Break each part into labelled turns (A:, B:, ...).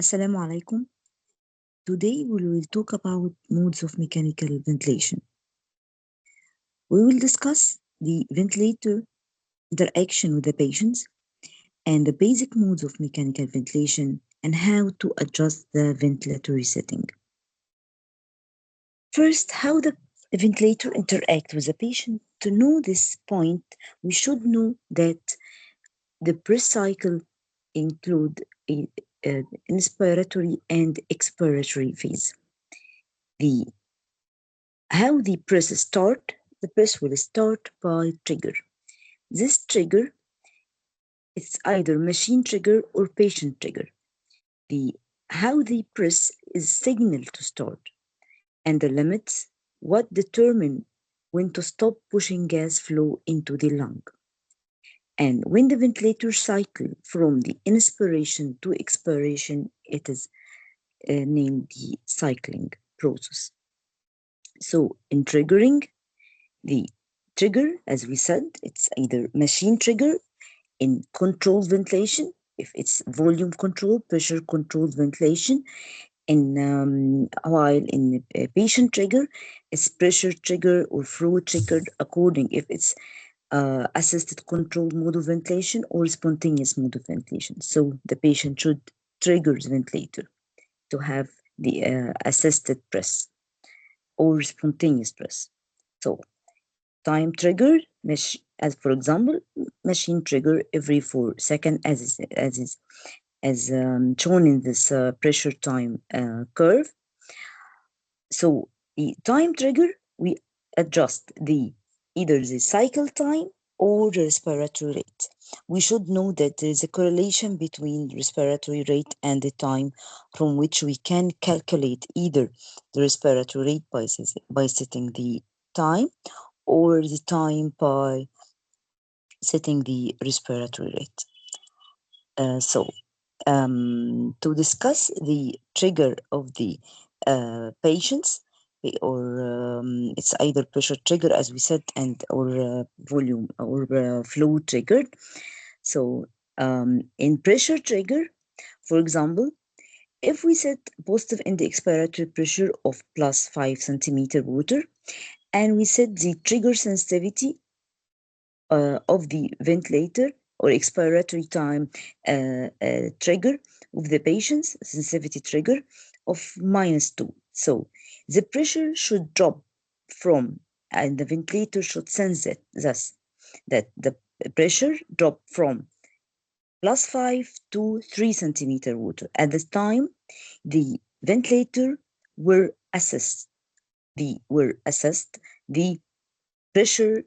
A: Assalamu alaikum. Today we will talk about modes of mechanical ventilation. We will discuss the ventilator interaction with the patients and the basic modes of mechanical ventilation and how to adjust the ventilatory setting. First, how the ventilator interact with the patient. To know this point, we should know that the breath cycle include a inspiratory and expiratory phase. The How the press start? The press will start by trigger. This trigger is either machine trigger or patient trigger. The How the press is signal to start and the limits what determine when to stop pushing gas flow into the lung. And when the ventilator cycle from the inspiration to expiration, it is named the cycling process. So in triggering, the trigger, as we said, it's either machine trigger in controlled ventilation, if it's volume control, pressure controlled ventilation, and while in patient trigger, it's pressure trigger or flow triggered according if it's assisted controlled mode of ventilation or spontaneous mode of ventilation. So the patient should trigger the ventilator to have the assisted press or spontaneous press. So time trigger, as for example, machine trigger every 4 seconds, as shown in this pressure time curve. So the time trigger, we adjust the either the cycle time or the respiratory rate. We should know that there is a correlation between the respiratory rate and the time from which we can calculate either the respiratory rate by setting the time or the time by setting the respiratory rate. To discuss the trigger of the patients, or it's either pressure trigger, as we said, and or volume or flow triggered. So, in pressure trigger, for example, if we set positive in the expiratory pressure of plus 5 centimeter water, and we set the trigger sensitivity of the ventilator or expiratory time trigger of the patient's sensitivity trigger of -2. So the pressure should drop from, and the ventilator should sense it thus that the pressure drop from +5 to 3 centimeter water. At this time, the ventilator were assessed the pressure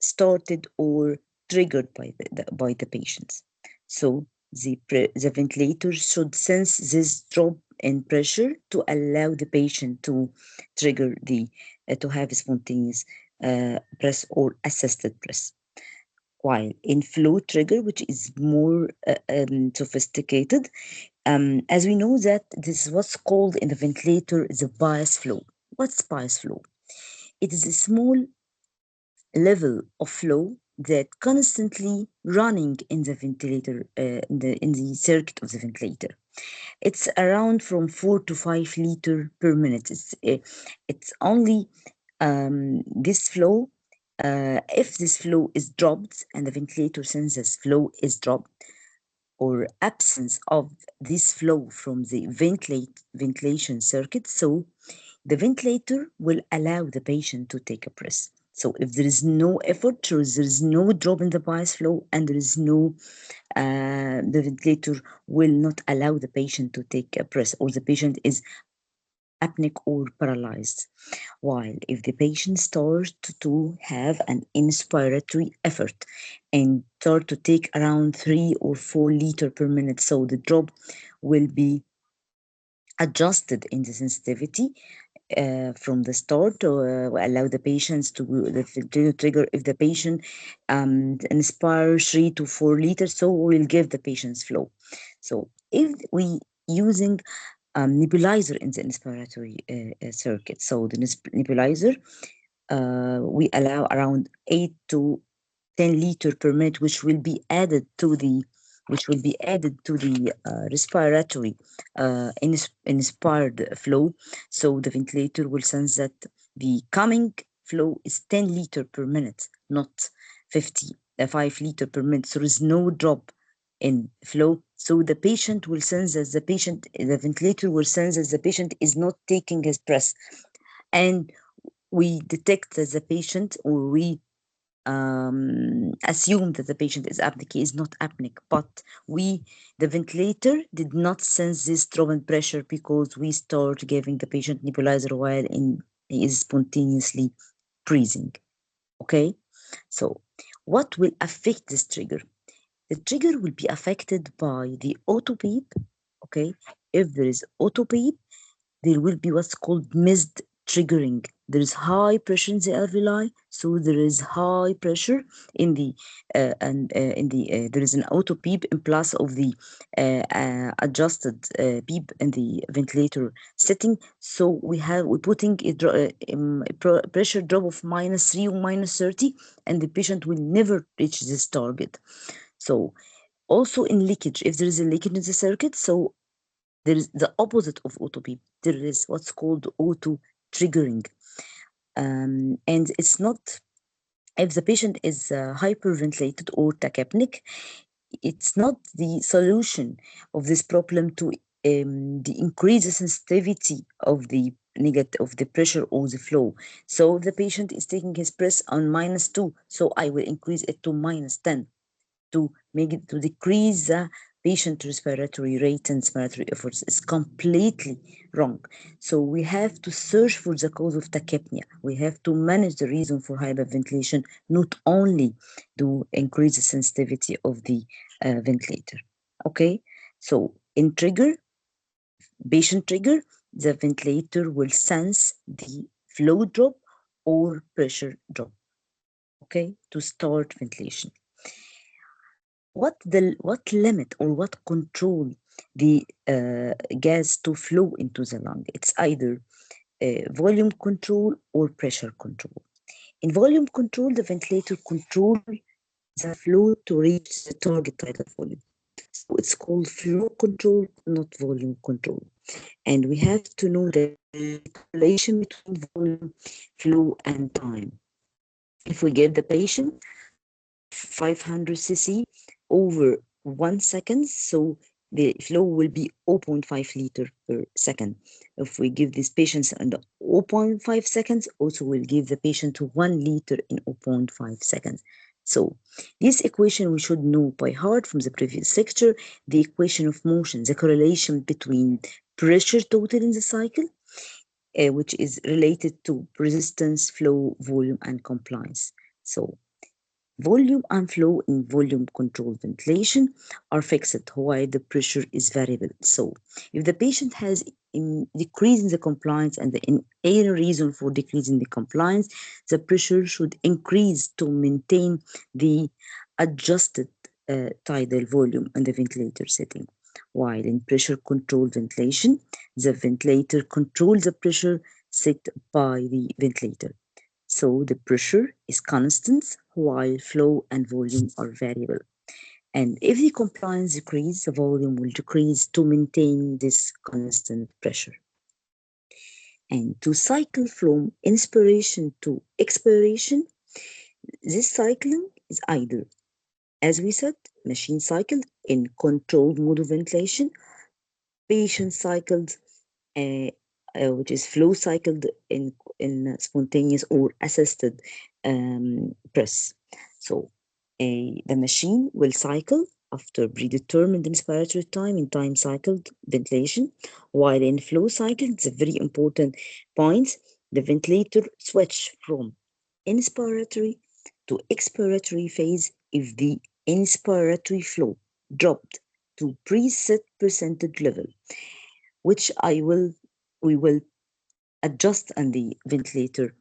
A: started or triggered by the patients. So the ventilator should sense this drop in pressure to allow the patient to trigger the to have a spontaneous press or assisted press. While in flow trigger, which is more sophisticated, as we know that this is what's called in the ventilator is a bias flow. What's bias flow? It is a small level of flow that constantly running in the ventilator in the circuit of the ventilator. It's around from 4 to 5 liter per minute. It's only this flow. If this flow is dropped and the ventilator senses flow is dropped, or absence of this flow from the ventilation circuit, so the ventilator will allow the patient to take a breath. So if there is no effort, or there is no drop in the bias flow, and there is no, the ventilator will not allow the patient to take a breath, or the patient is apneic or paralyzed. While if the patient starts to have an inspiratory effort and start to take around 3 or 4 liter per minute, so the drop will be adjusted in the sensitivity from the start to allow the patients to trigger if the patient inspire 3 to 4 liters, so we'll give the patient's flow. So if we using nebulizer in the inspiratory circuit, so the nebulizer we allow around 8 to 10 liter per minute, which will be added to the which will be added to the respiratory inspired flow. So the ventilator will sense that the coming flow is 10 liter per minute, not 5 liter per minute. So there is no drop in flow. So the patient will sense that the ventilator will sense that the patient is not taking his breath. And we detect that the patient, or we assume that the patient is apneic. He is not apneic, but the ventilator did not sense this drop in pressure because we start giving the patient nebulizer while he is spontaneously breathing. Okay, so what will affect this trigger? The trigger will be affected by the auto beep. Okay, if there is auto beep, there will be what's called missed triggering. There is high pressure in the alveoli, so there is high pressure in the there is an auto beep in plus of the adjusted beep in the ventilator setting. So we're putting a pressure drop of -3 or -30, and the patient will never reach this target. So also in leakage, if there is a leakage in the circuit, so there is the opposite of auto beep. There is what's called auto triggering. And it's not, if the patient is hyperventilated or tachypneic, it's not the solution of this problem to the increase the sensitivity of the negative of the pressure or the flow. So the patient is taking his breath on -2, so I will increase it to -10 to make it to decrease the patient respiratory rate and respiratory efforts. Is completely wrong. So we have to search for the cause of tachypnea. We have to manage the reason for hyperventilation, not only to increase the sensitivity of the ventilator. Okay, so in patient trigger, the ventilator will sense the flow drop or pressure drop. Okay, to start ventilation. What limit or what control the gas to flow into the lung? It's either volume control or pressure control. In volume control, the ventilator control the flow to reach the target tidal volume. So it's called flow control, not volume control. And we have to know the correlation between volume, flow, and time. If we give the patient 500 cc over 1 second, so the flow will be 0.5 liter per second. If we give these patients under 0.5 seconds, also will give the patient 1 liter in 0.5 seconds. So this equation we should know by heart from the previous lecture, the equation of motion, the correlation between pressure total in the cycle, which is related to resistance, flow, volume, and compliance. So volume and flow in volume controlled ventilation are fixed while the pressure is variable. So if the patient has decrease in the compliance and any reason for decreasing the compliance, the pressure should increase to maintain the adjusted tidal volume in the ventilator setting. While in pressure controlled ventilation, the ventilator controls the pressure set by the ventilator. So the pressure is constant while flow and volume are variable. And if the compliance decreases, the volume will decrease to maintain this constant pressure. And to cycle from inspiration to expiration, this cycling is either, as we said, machine cycled in controlled mode of ventilation, patient cycled, which is flow cycled in spontaneous or assisted press. So the machine will cycle after predetermined inspiratory time in time cycled ventilation, while in flow cycle, it's a very important point, the ventilator switch from inspiratory to expiratory phase if the inspiratory flow dropped to preset percentage level, which we will adjust on the ventilator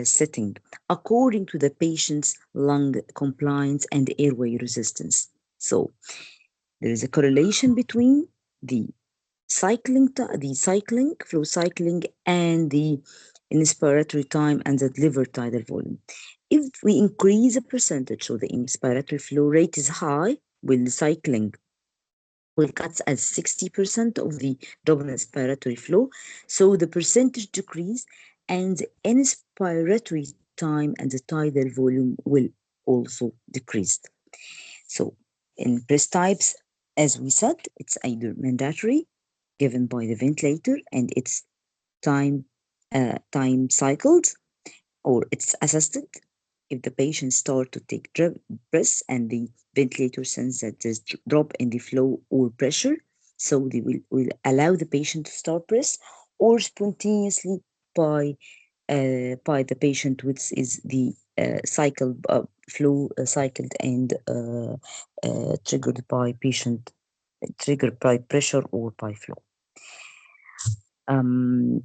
A: setting according to the patient's lung compliance and airway resistance. So there is a correlation between the flow cycling and the inspiratory time and the delivered tidal volume. If we increase the percentage, so the inspiratory flow rate is high, will cycling will cut as 60% of the drop in inspiratory flow. So the percentage decrease and the inspiratory time and the tidal volume will also decrease. So in breast types, as we said, it's either mandatory given by the ventilator and it's time cycled, or it's assisted if the patient start to take breaths and the ventilator sense that there's drop in the flow or pressure, so they will allow the patient to start breaths, or spontaneously by the patient, which is the cycle flow cycled and triggered by pressure or by flow. Um,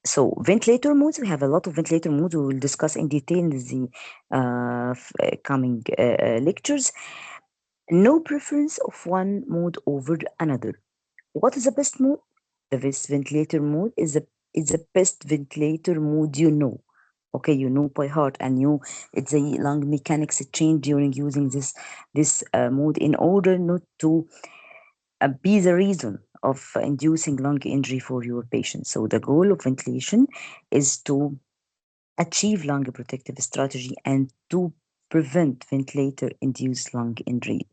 A: so ventilator modes, we have a lot of ventilator modes we will discuss in detail in the coming lectures. No preference of one mode over another. What is the best mode? The best ventilator mode is the best ventilator mode you know. Okay, you know by heart, and you it's a lung mechanics change during using this mode in order not to be the reason of inducing lung injury for your patient. So the goal of ventilation is to achieve lung protective strategy and to prevent ventilator induced lung injury.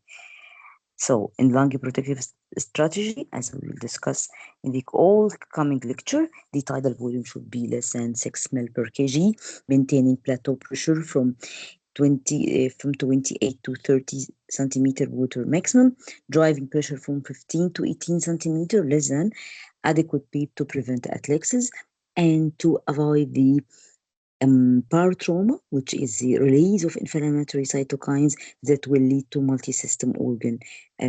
A: So in lung protective strategy, as we will discuss in the all coming lecture, the tidal volume should be less than 6 ml per kg, maintaining plateau pressure from 28 to 30 centimeter water maximum, driving pressure from 15 to 18 centimeter less than adequate PEEP to prevent athlexis and to avoid the paratrauma, which is the release of inflammatory cytokines that will lead to multi-system organ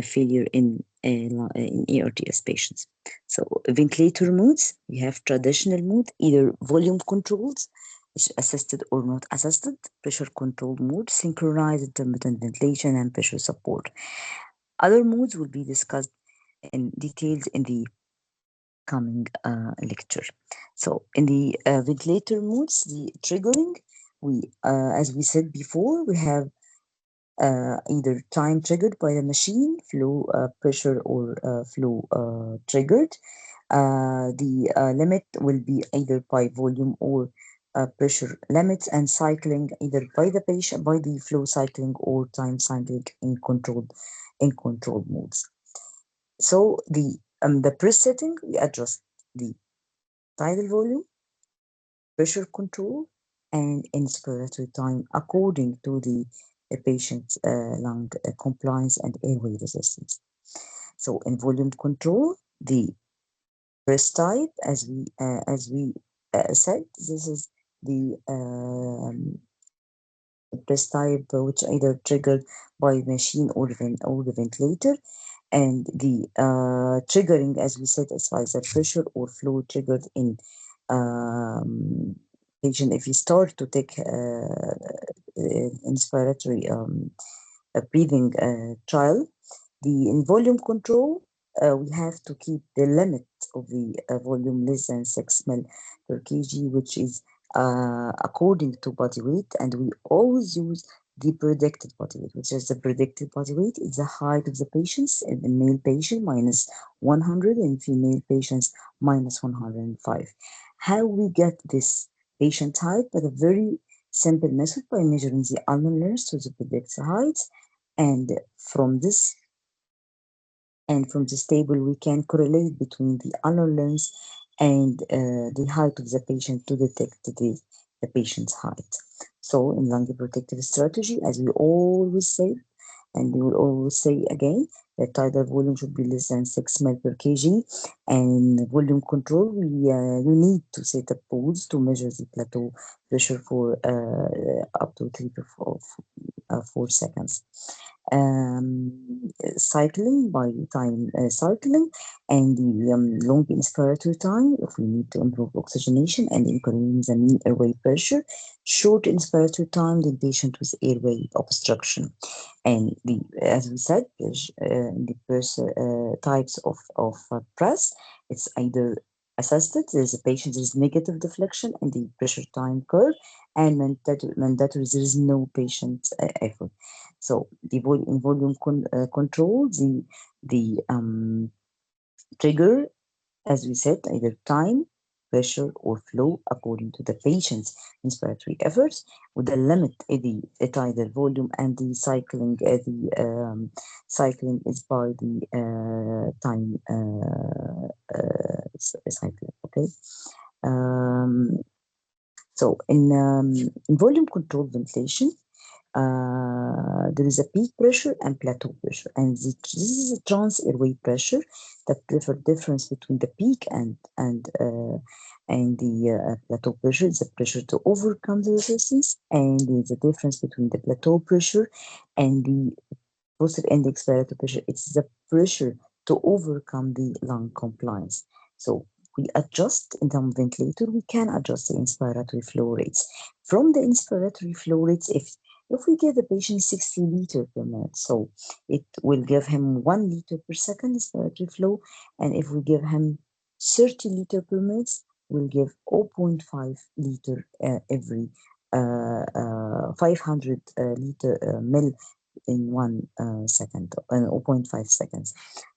A: failure in ARDS patients. So ventilator modes, we have traditional mode, either volume controls, assisted or not assisted, pressure control mode, synchronized intermittent ventilation, and pressure support. Other modes will be discussed in details in the coming lecture. So in the ventilator modes, the triggering, as we said before, we have either time triggered by the machine, flow pressure or flow triggered. The limit will be either by volume or pressure limits, and cycling either by the patient, by the flow cycling or time cycling in controlled modes. So the press setting, we adjust the tidal volume, pressure control, and inspiratory time according to the patient's lung compliance and airway resistance. So in volume control, the press type, as we said, this is the press type which either triggered by machine or the ventilator, and the triggering, as we said, as far as the pressure or flow triggered in patient if you start to take inspiratory breathing trial. The in volume control, we have to keep the limit of the volume less than 6 ml per kg, which is according to body weight, and we always use the predicted body weight, which is the predicted body weight is the height of the patients, in the male patient minus 100 and female patients minus 105. How we get this patient height? By a very simple method, by measuring the ulnar length to the predicted height, and from this table we can correlate between the ulnar length and the height of the patient to detect the patient's height. So in lung protective strategy, as we always say, and we will always say again, the tidal volume should be less than 6 ml per kg. And volume control, you need to set a pulse to measure the plateau pressure for up to 3 to 4 seconds. Cycling by time cycling, and the long inspiratory time if we need to improve oxygenation and increase the mean airway pressure. Short inspiratory time in patient with airway obstruction. And as we said, the types of press, it's either assisted, there is a patient, there is negative deflection in the pressure time curve, and mandatory there is no patient effort. So the in volume control, the trigger, as we said, either time, pressure, or flow according to the patient's inspiratory efforts, with the limit at either volume, and the cycling is by the time cycling. Okay. Um, so in volume control ventilation, there is a peak pressure and plateau pressure, and this is a trans airway pressure. The difference between the peak and the plateau pressure is the pressure to overcome the resistance, and there's a difference between the plateau pressure and the positive and the expiratory pressure. It's the pressure to overcome the lung compliance. So we adjust in the ventilator, we can adjust the inspiratory flow rates. From the inspiratory flow rates, if we give the patient 60 liters per minute, so it will give him 1 liter per second inspiratory flow, and if we give him 30 liters per minute, we'll give 0.5 liter every 500 liter mil in 1 second, 0.5 seconds.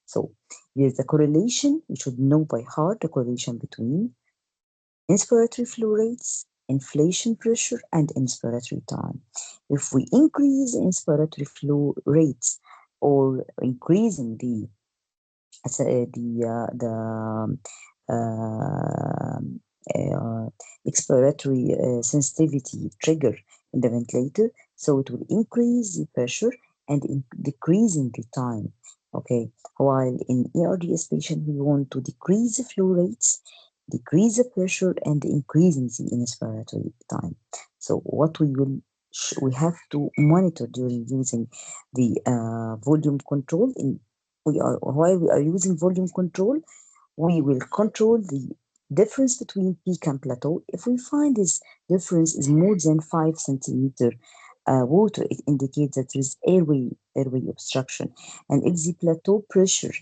A: So there's a correlation, we should know by heart the correlation between inspiratory flow rates, inflation pressure, and inspiratory time. If we increase inspiratory flow rates or increasing the expiratory sensitivity trigger in the ventilator, so it will increase the pressure and decreasing the time. Okay, while in ARDS patient we want to decrease the flow rates, decrease the pressure, and increasing the inspiratory time. So what we have to monitor during using the volume control in while we are using volume control, we will control the difference between peak and plateau. If we find this difference is more than 5 centimeter water, it indicates that there is airway obstruction. And if the plateau pressure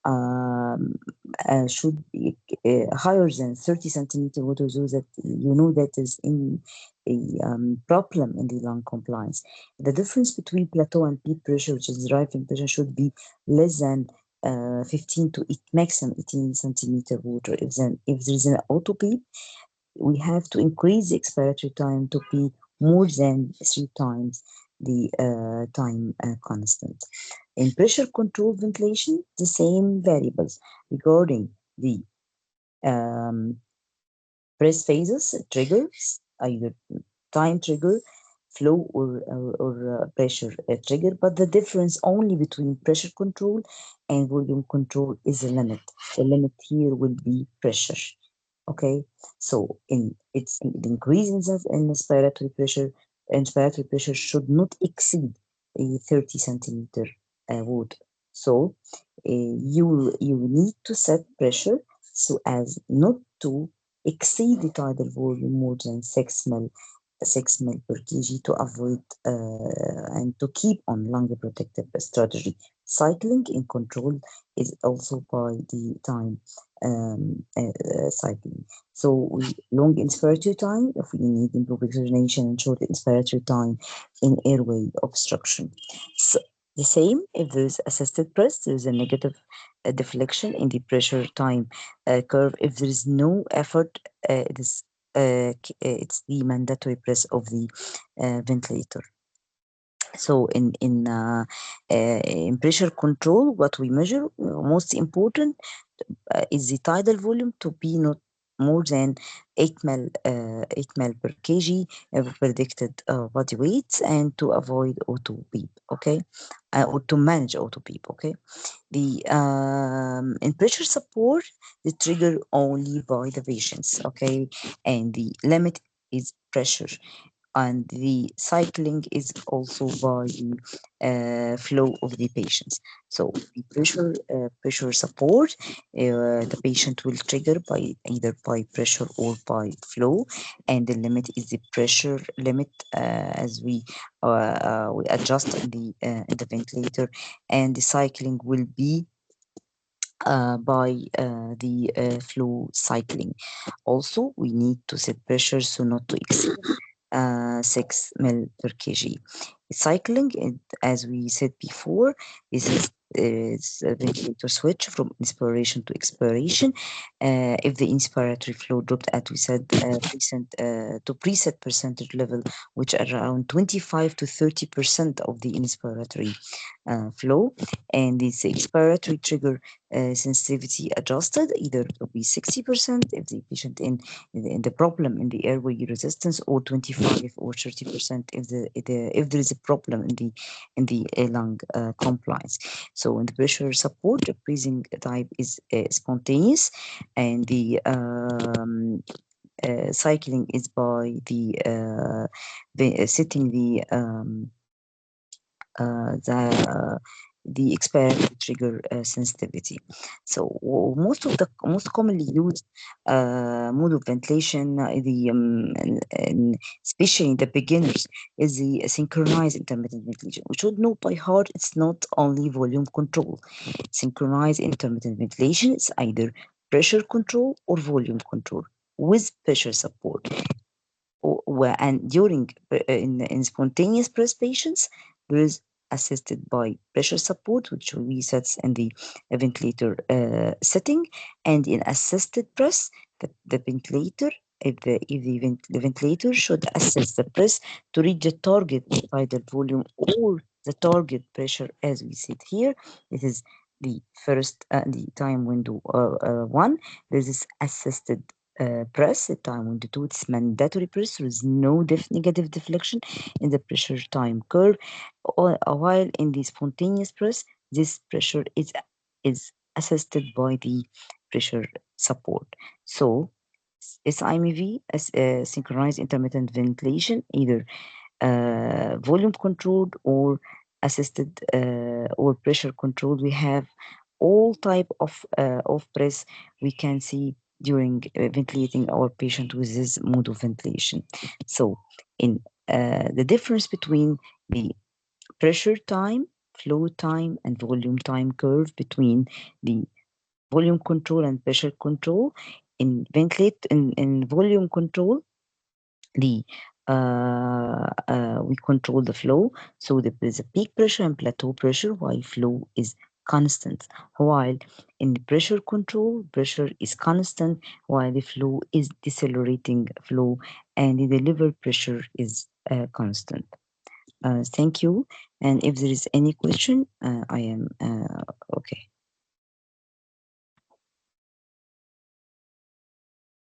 A: um, should be higher than 30 centimeter water, so that you know that is in a problem in the lung compliance. The difference between plateau and peak pressure, which is driving pressure, should be less than 15 to maximum 18 centimeter water. If there is an auto PEEP, we have to increase the expiratory time to be more than 3 times the time constant. In pressure control ventilation, the same variables regarding the um, press phases, triggers, either time trigger, flow, or pressure trigger, but the difference only between pressure control and volume control is a limit. The limit here will be pressure. Okay, so in it's the increase in inspiratory pressure should not exceed a 30 centimeter water. So you need to set pressure so as not to exceed the tidal volume more than 6 ml per kg to avoid and to keep on lung protective strategy. Cycling in control is also by the time cycling. So long inspiratory time if we need improved oxygenation, and short inspiratory time in airway obstruction. So the same if there is assisted press, there is a negative deflection in the pressure time curve. If there is no effort, it's the mandatory press of the ventilator. So in pressure control, what we measure most important is the tidal volume to be not more than 8 ml per kg of predicted body weight, and to avoid auto beep. Okay, or to manage auto beep. Okay, the in pressure support, the trigger only by the patients. Okay, and the limit is pressure, and the cycling is also by the flow of the patients. So the pressure support, the patient will trigger by either by pressure or by flow, and the limit is the pressure limit as we adjust in the ventilator, and the cycling will be by the flow cycling. Also, we need to set pressure so not to exceed 6 mil per kg. Cycling, as we said before, is a ventilator switch from inspiration to expiration. If the inspiratory flow dropped, as we said, to preset percentage level, which are around 25 to 30% of the inspiratory flow, and this expiratory trigger sensitivity adjusted either to be 60% if the patient in the problem in the airway resistance, or 25 or 30% if there is a problem in the lung compliance. So in the pressure support, the breathing type is spontaneous, and the cycling is by setting the expiratory trigger sensitivity. So most commonly used mode of ventilation, especially in the beginners, is the synchronized intermittent ventilation. We should know by heart it's not only volume control. Synchronized intermittent ventilation is either pressure control or volume control with pressure support. And during in spontaneous breath patients, there is assisted by pressure support, which we set in the ventilator setting, and in assisted breath, the ventilator. The ventilator should assist the breath to reach the target tidal volume or the target pressure, as we said here. This is the time window one. This is assisted press. The time window two, it's mandatory press. There is no negative deflection in the pressure time curve. While in the spontaneous press, this pressure is assisted by the pressure support. So SIMV, as synchronized intermittent ventilation, either volume controlled or assisted or pressure controlled. We have all type of press we can see during ventilating our patient with this mode of ventilation. So in the difference between the pressure time, flow time, and volume time curve between the volume control and pressure control, in volume control, the we control the flow, so there is a peak pressure and plateau pressure while flow is constant. While in the pressure control, pressure is constant while the flow is decelerating flow, and the liver pressure is constant. Thank you. And if there is any question, I am okay.